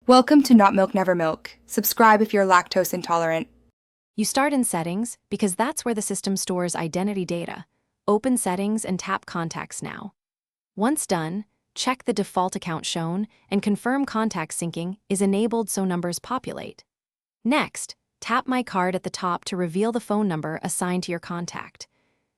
Welcome to Not Milk Never Milk. Subscribe if you're lactose intolerant. You start in Settings because that's where the system stores identity data. Open Settings and tap Contacts now. Once done, check the default account shown and confirm contact syncing is enabled so numbers populate. Next, tap My Card at the top to reveal the phone number assigned to your contact.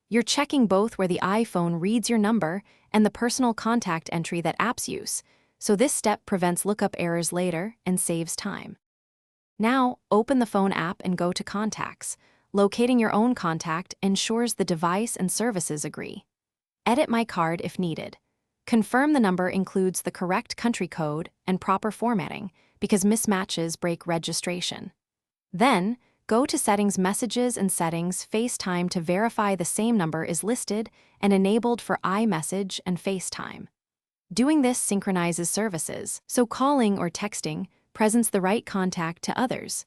You're checking both where the iPhone reads your number and the personal contact entry that apps use, so this step prevents lookup errors later and saves time. Now, open the phone app and go to Contacts. Locating your own contact ensures the device and services agree. Edit My Card if needed. Confirm the number includes the correct country code and proper formatting, because mismatches break registration. Then, go to Settings Messages and Settings FaceTime to verify the same number is listed and enabled for iMessage and FaceTime. Doing this synchronizes services, so calling or texting presents the right contact to others.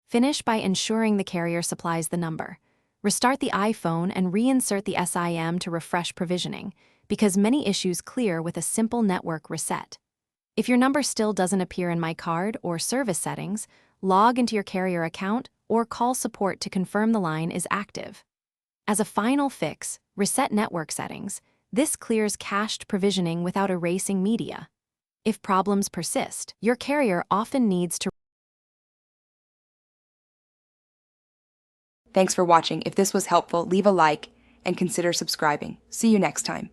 Finish by ensuring the carrier supplies the number. Restart the iPhone and reinsert the SIM to refresh provisioning, because many issues clear with a simple network reset. If your number still doesn't appear in My Card or service settings, log into your carrier account or call support to confirm the line is active. As a final fix, reset network settings. This clears cached provisioning without erasing media. If problems persist, your carrier often needs to. Thanks for watching. If this was helpful, leave a like and consider subscribing. See you next time.